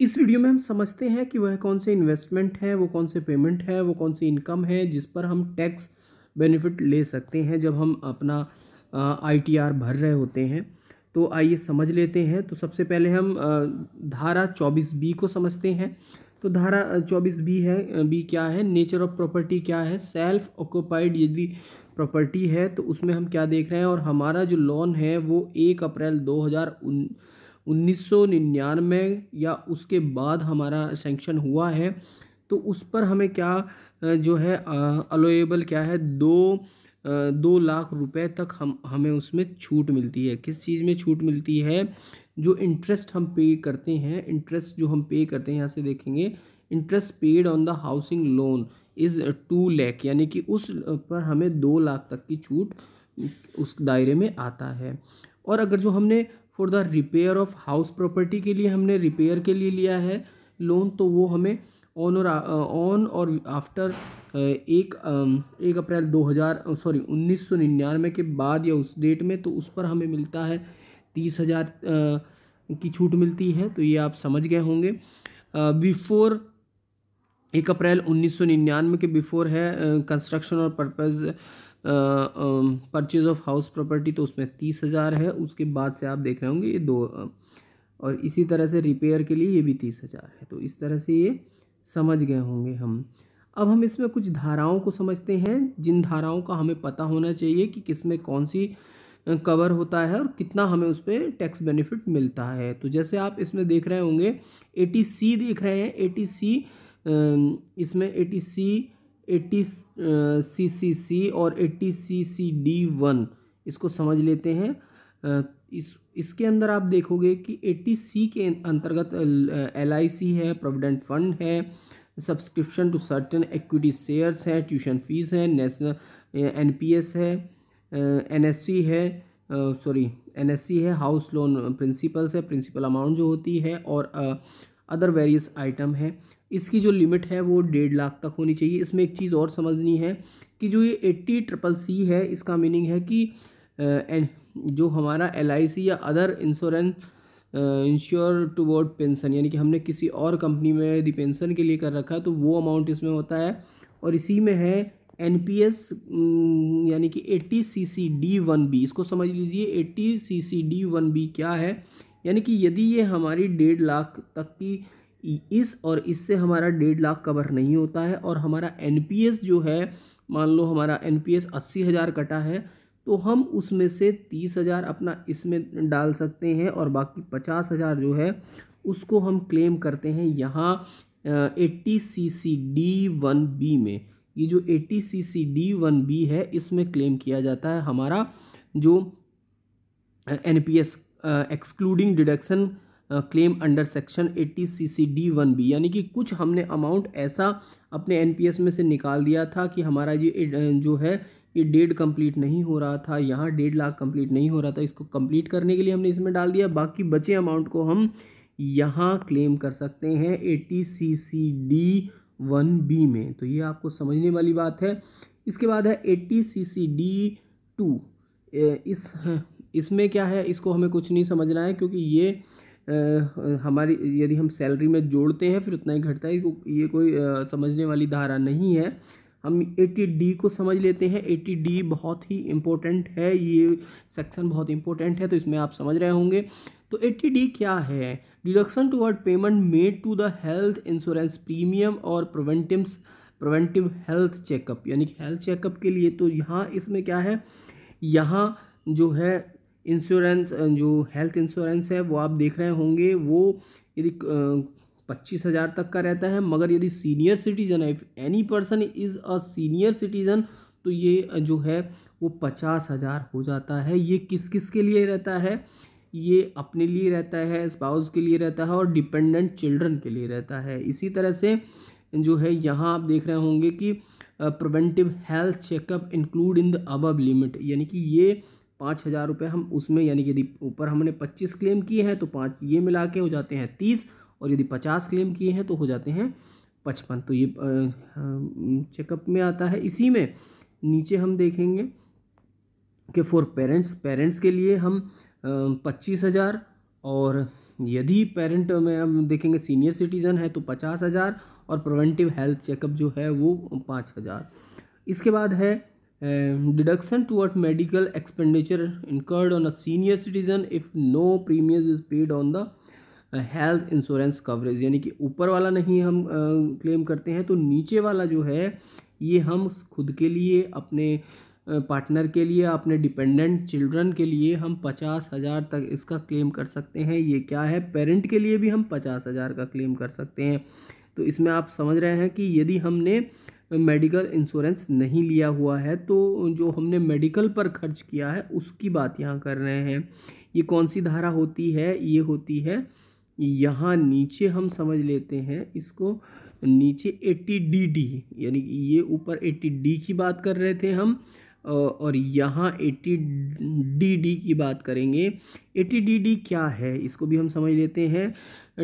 इस वीडियो में हम समझते हैं कि वह कौन से इन्वेस्टमेंट है, वो कौन से पेमेंट है, वो कौन सी इनकम है जिस पर हम टैक्स बेनिफिट ले सकते हैं जब हम अपना ITR भर रहे होते हैं। तो आइए समझ लेते हैं। तो सबसे पहले हम धारा 24B को समझते हैं। तो धारा 24B है, बी क्या है, नेचर ऑफ प्रॉपर्टी क्या है, सेल्फ ऑक्यूपाइड यदि प्रॉपर्टी है तो उसमें हम क्या देख रहे हैं, और हमारा जो लोन है वो 1 अप्रैल 1999 या उसके बाद हमारा सेंक्शन हुआ है। तो उस पर हमें क्या जो है अलोएबल क्या है, 2 लाख रुपए तक हमें उसमें छूट मिलती है। किस चीज़ में छूट मिलती है? जो इंटरेस्ट हम पे करते हैं, इंटरेस्ट जो हम पे करते हैं, यहाँ से देखेंगे interest paid on the housing loan is 2 lakh, यानी कि उस पर हमें 2 लाख तक की छूट उस दायरे में आता है। और अगर जो हमने for the repair of house property के लिए हमने रिपेयर के लिए लिया है लोन, तो वो हमें ऑन और आफ्टर 1 अप्रैल 1999 के बाद या उस डेट में, तो उस पर हमें मिलता है 30,000 की छूट मिलती है। तो ये आप समझ गए होंगे। बिफोर 1 अप्रैल 1999 के बिफोर है कंस्ट्रक्शन और purpose purchase of house property, तो उसमें 30,000 है। उसके बाद से आप देख रहे होंगे ये और इसी तरह से रिपेयर के लिए ये भी 30,000 है। तो इस तरह से ये समझ गए होंगे हम। अब हम इसमें कुछ धाराओं को समझते हैं, जिन धाराओं का हमें पता होना चाहिए कि किसमें कौन सी कवर होता है और कितना हमें उस पर टैक्स बेनिफिट मिलता है। तो जैसे आप इसमें देख रहे होंगे 80C देख रहे हैं। 80C इसमें 80CCC और 80CCD1 इसको समझ लेते हैं। इसके अंदर आप देखोगे कि 80C के अंतर्गत LIC है, प्रोविडेंट फंड है, subscription to certain equity shares है, ट्यूशन फीस है, नेशनल NPS है, NSC है, NSC है, हाउस लोन प्रिंसिपल्स है, प्रिंसिपल अमाउंट जो होती है, और अदर वेरियस आइटम है। इसकी जो लिमिट है वो 1.5 लाख तक होनी चाहिए। इसमें एक चीज़ और समझनी है कि जो ये 80CCC है, इसका मीनिंग है कि जो हमारा LIC या अदर इंश्योर टुवर्ड पेंशन, यानी कि हमने किसी और कंपनी में यदि पेंशन के लिए कर रखा है तो वो अमाउंट इसमें होता है। और इसी में है NPS, यानी कि 80CCD1B, इसको समझ लीजिए। 80CCD1B क्या है, यानी कि यदि ये हमारी 1.5 लाख तक की इस और इससे हमारा 1.5 लाख कवर नहीं होता है, और हमारा NPS जो है, मान लो हमारा NPS 80,000 कटा है, तो हम उसमें से 30,000 अपना इसमें डाल सकते हैं, और बाकी 50,000 जो है उसको हम क्लेम करते हैं यहाँ 80CCD1B में। ये जो 80CCD1B है, इसमें क्लेम किया जाता है हमारा जो NPS excluding deduction claim under section 80CCD1B, यानी कि कुछ हमने अमाउंट ऐसा अपने NPS में से निकाल दिया था कि हमारा ये जो है ये 1.5 कंप्लीट नहीं हो रहा था, यहाँ 1.5 लाख कंप्लीट नहीं हो रहा था, इसको कंप्लीट करने के लिए हमने इसमें डाल दिया। बाकी बचे अमाउंट को हम यहाँ क्लेम कर सकते हैं 80CCD1B में। तो ये आपको समझने वाली बात है। इसके बाद है 80CCD2। इसमें क्या है, इसको हमें कुछ नहीं समझना है, क्योंकि ये हमारी यदि हम सैलरी में जोड़ते हैं फिर उतना ही घटता है। ये कोई समझने वाली धारा नहीं है। हम 80D को समझ लेते हैं। 80D बहुत ही इम्पोर्टेंट है, ये सेक्शन बहुत इम्पोर्टेंट है, तो इसमें आप समझ रहे होंगे। तो 80D क्या है? Deduction toward payment made to the health insurance premium और प्रिवेंटिव हेल्थ चेकअप, यानी कि हेल्थ चेकअप के लिए। तो यहाँ इसमें क्या है, यहाँ जो है इंश्योरेंस, जो हेल्थ इंश्योरेंस है वो आप देख रहे होंगे, वो यदि 25,000 तक का रहता है, मगर यदि सीनियर सिटीजन है, if any person is a senior citizen, तो ये जो है वो 50,000 हो जाता है। ये किस किस के लिए रहता है? ये अपने लिए रहता है, स्पाउस के लिए रहता है, और डिपेंडेंट चिल्ड्रन के लिए रहता है। इसी तरह से जो है यहाँ आप देख रहे होंगे कि preventive health checkup include in the above limit, यानी कि ये 5,000 रुपये हम उसमें, यानी कि यदि ऊपर हमने 25 क्लेम किए हैं तो 5 ये मिला के हो जाते हैं 30, और यदि 50 क्लेम किए हैं तो हो जाते हैं 55। तो ये चेकअप में आता है। इसी में नीचे हम देखेंगे कि फॉर पेरेंट्स के लिए हम 25,000 और यदि पेरेंट में हम देखेंगे सीनियर सिटीज़न है तो 50,000 और प्रिवेंटिव हेल्थ चेकअप जो है वो 5,000। इसके बाद है deduction toward medical expenditure incurred on a senior citizen if no premium is paid on the health insurance coverage, यानी कि ऊपर वाला नहीं हम क्लेम करते हैं तो नीचे वाला जो है ये हम खुद के लिए, अपने पार्टनर के लिए, अपने डिपेंडेंट चिल्ड्रन के लिए हम 50,000 तक इसका क्लेम कर सकते हैं। ये क्या है, पेरेंट के लिए भी हम 50,000 का क्लेम कर सकते हैं। तो इसमें आप समझ रहे हैं कि यदि हमने मेडिकल इंश्योरेंस नहीं लिया हुआ है तो जो हमने मेडिकल पर खर्च किया है उसकी बात यहाँ कर रहे हैं। ये कौन सी धारा होती है, ये होती है यहाँ नीचे हम समझ लेते हैं इसको, नीचे 80DD, यानी कि ये ऊपर 80D की बात कर रहे थे हम और यहाँ 80DD की बात करेंगे। 80DD क्या है इसको भी हम समझ लेते हैं।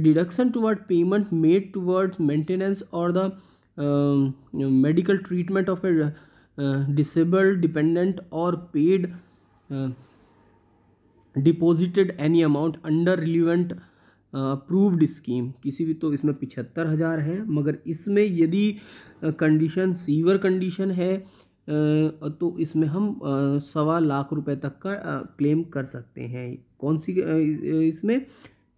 Deduction toward payment made towards maintenance और the medical treatment of a disabled dependent और paid deposited any amount under relevant approved scheme, किसी भी, तो इसमें 75,000 है। मगर इसमें यदि कंडीशन सीवर कंडीशन है तो इसमें हम 1.25 लाख रुपए तक का क्लेम कर सकते हैं। कौन सी इसमें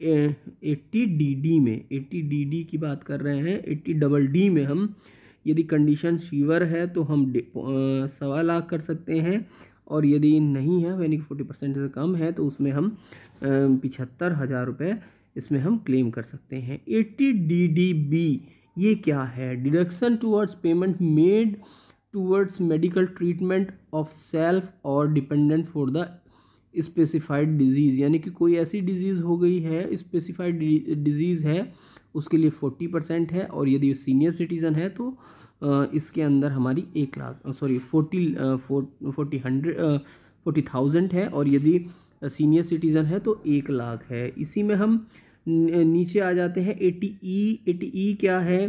80DD में, 80DD की बात कर रहे हैं। 80DD में हम यदि कंडीशन सीवर है तो हम 1.25 लाख कर सकते हैं, और यदि नहीं है यानी कि 40% से कम है तो उसमें हम 75,000 रुपये इसमें हम क्लेम कर सकते हैं। 80DDB ये क्या है, deduction towards payment made towards medical treatment of self और dependent for the specified disease, यानी कि कोई ऐसी डिजीज़ हो गई है, स्पेसिफाइड डिजीज़ है, उसके लिए 40% है, और यदि सीनियर सिटीज़न है तो इसके अंदर हमारी 1 लाख 40,000 है, और यदि सीनियर सिटीज़न है तो 1 लाख है। इसी में हम नीचे आ जाते हैं 80E क्या है,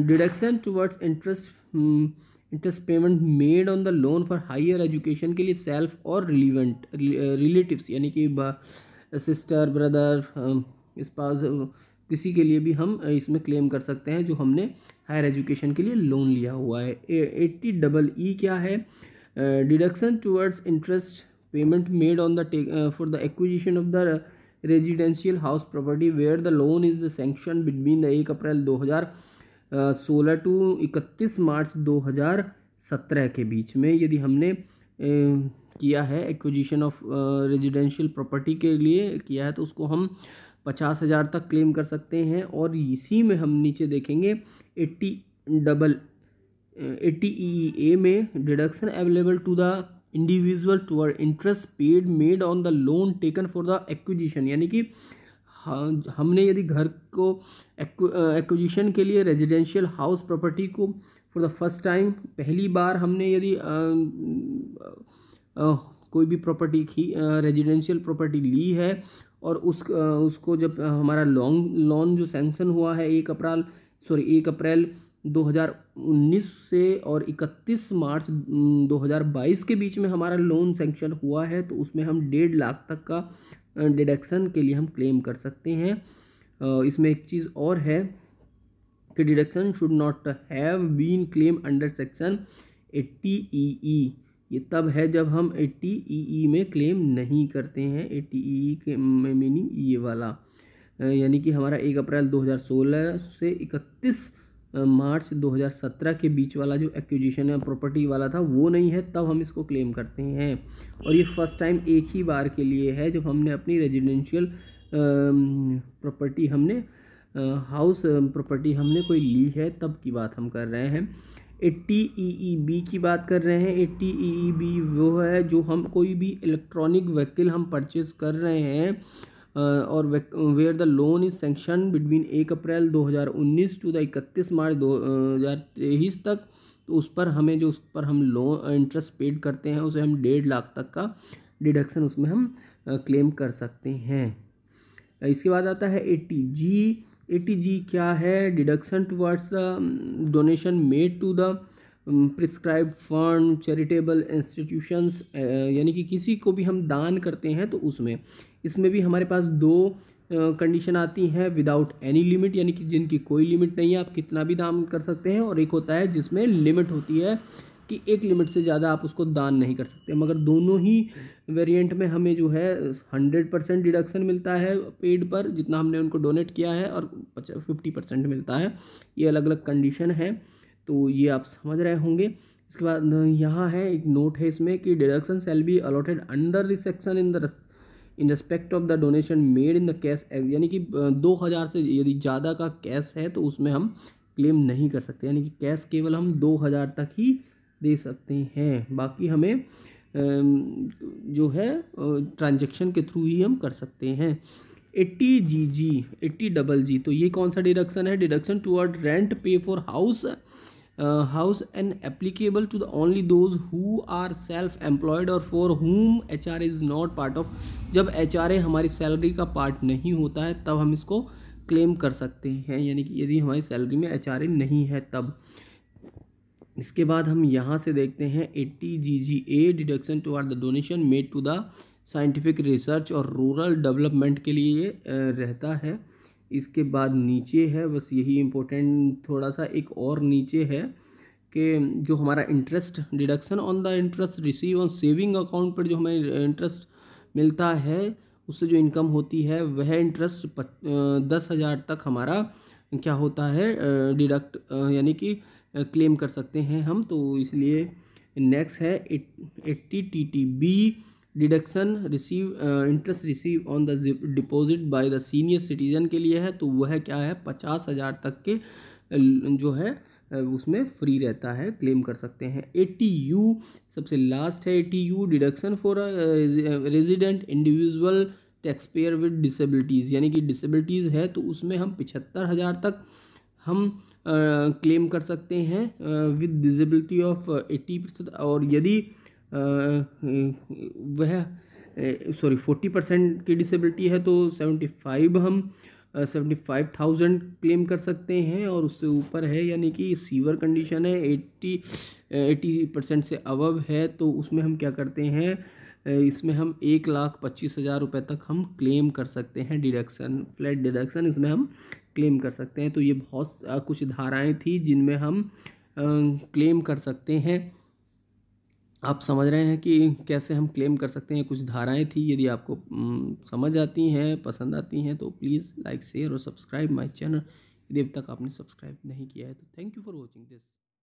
deduction towards interest payment made on the loan for higher education के लिए सेल्फ और रिलेटिव्स, यानी कि सिस्टर, ब्रदर, स्पाउस, किसी के लिए भी हम इसमें क्लेम कर सकते हैं जो हमने हायर एजुकेशन के लिए लोन लिया हुआ है। 80EE क्या है, deduction towards interest payment made on the for the acquisition of the residential house property where the loan is the sanction between the 1 April 2016 to 31 March 2017 के बीच में। यदि हमने किया है एक्विजिशन ऑफ रेजिडेंशियल प्रॉपर्टी के लिए किया है तो उसको हम 50,000 तक क्लेम कर सकते हैं। और इसी में हम नीचे देखेंगे 80EA में deduction available to the individual toward interest paid made on the loan taken for the acquisition, यानी कि हमने यदि घर को एक्विजिशन के लिए रेजिडेंशियल हाउस प्रॉपर्टी को फॉर द फर्स्ट टाइम, पहली बार हमने यदि कोई भी प्रॉपर्टी की रेजिडेंशियल प्रॉपर्टी ली है और उसको जब हमारा लोन जो सैंक्शन हुआ है 1 अप्रैल 2019 से और 31 मार्च 2022 के बीच में हमारा लोन सैंक्शन हुआ है, तो उसमें हम 1.5 लाख तक का डिडक्शन के लिए हम क्लेम कर सकते हैं। इसमें एक चीज़ और है कि deduction should not have been claim under section 80EE, ये तब है जब हम 80EE में क्लेम नहीं करते हैं। 80EE के मीनिंग ये वाला, यानी कि हमारा 1 अप्रैल 2016 से 31 मार्च 2017 के बीच वाला जो एक्विजिशन है प्रॉपर्टी वाला था वो नहीं है, तब हम इसको क्लेम करते हैं। और ये फर्स्ट टाइम एक ही बार के लिए है जब हमने अपनी रेजिडेंशियल प्रॉपर्टी हमने हाउस प्रॉपर्टी हमने कोई ली है, तब की बात हम कर रहे हैं। 80EEB की बात कर रहे हैं। 80EEB वो है जो हम कोई भी इलेक्ट्रॉनिक व्हीकल हम परचेज कर रहे हैं और where the loan is sanction between 1 April 2019 to the 31 March 2023 तक, तो उस पर हमें जो उस पर हम लोन इंटरेस्ट पेड करते हैं उसे हम 1.5 लाख तक का डिडक्शन उसमें हम क्लेम कर सकते हैं। इसके बाद आता है 80G। 80G क्या है, deduction towards the donation made to the prescribed fund charitable institutions, यानी कि किसी को भी हम दान करते हैं तो उसमें इसमें भी हमारे पास 2 कंडीशन आती हैं विदाउट एनी लिमिट, यानी कि जिनकी कोई लिमिट नहीं है, आप कितना भी दान कर सकते हैं, और एक होता है जिसमें लिमिट होती है कि एक लिमिट से ज़्यादा आप उसको दान नहीं कर सकते। मगर दोनों ही वेरिएंट में हमें जो है 100% डिडक्शन मिलता है पेड पर जितना हमने उनको डोनेट किया है, और 50% मिलता है। ये अलग अलग कंडीशन है, तो ये आप समझ रहे होंगे। इसके बाद यहाँ है एक नोट है इसमें कि deduction shall be allotted under this section in respect of the donation made in the cash, यानी कि 2000 से यदि ज़्यादा का कैश है तो उसमें हम क्लेम नहीं कर सकते, यानी कि कैश केवल हम 2000 तक ही दे सकते हैं। बाकी हमें जो है ट्रांजैक्शन के थ्रू ही हम कर सकते हैं। 80 तो ये कौन सा डिडक्शन है? Deduction toward rent pay for house and applicable to the only those who are self employed और for whom HR is not part of. जब HR हमारी सैलरी का पार्ट नहीं होता है तब हम इसको क्लेम कर सकते हैं, यानी कि यदि हमारी सैलरी में HR नहीं है तब। इसके बाद हम यहाँ से देखते हैं 80 deduction toward the donation made to the scientific research और रूरल डेवलपमेंट के लिए रहता है। इसके बाद नीचे है, बस यही इम्पोर्टेंट थोड़ा सा एक और नीचे है कि जो हमारा interest deduction on the interest receive on saving account पर जो हमें इंटरेस्ट मिलता है, उससे जो इनकम होती है वह इंटरेस्ट 10,000 तक हमारा क्या होता है डिडक्ट, यानी कि क्लेम कर सकते हैं हम। तो इसलिए नेक्स्ट है 80 TTB deduction receive interest receive on the deposit by the senior citizen के लिए है। तो वह क्या है 50,000 तक के जो है उसमें फ्री रहता है, क्लेम कर सकते हैं। 80U सबसे लास्ट है 80U deduction for resident individual tax payer with disabilities, यानी कि डिसेबिलिटीज़ है तो उसमें हम 75,000 तक हम क्लेम कर सकते हैं विद डिसेबिलिटी ऑफ 80%, और यदि वह 40% की डिसेबिलिटी है तो 75,000 क्लेम कर सकते हैं, और उससे ऊपर है यानी कि सीवर कंडीशन है 80% से अबव है तो उसमें हम क्या करते हैं, इसमें हम 1,25,000 रुपये तक हम क्लेम कर सकते हैं डिडक्शन, फ्लैट डिडक्शन इसमें हम क्लेम कर सकते हैं। तो ये बहुत कुछ धाराएं थी जिनमें हम क्लेम कर सकते हैं। आप समझ रहे हैं कि कैसे हम क्लेम कर सकते हैं, कुछ धाराएं थी। यदि आपको समझ आती हैं, पसंद आती हैं तो प्लीज़ लाइक शेयर और सब्सक्राइब माय चैनल। यदि अब तक आपने सब्सक्राइब नहीं किया है तो thank you for watching this.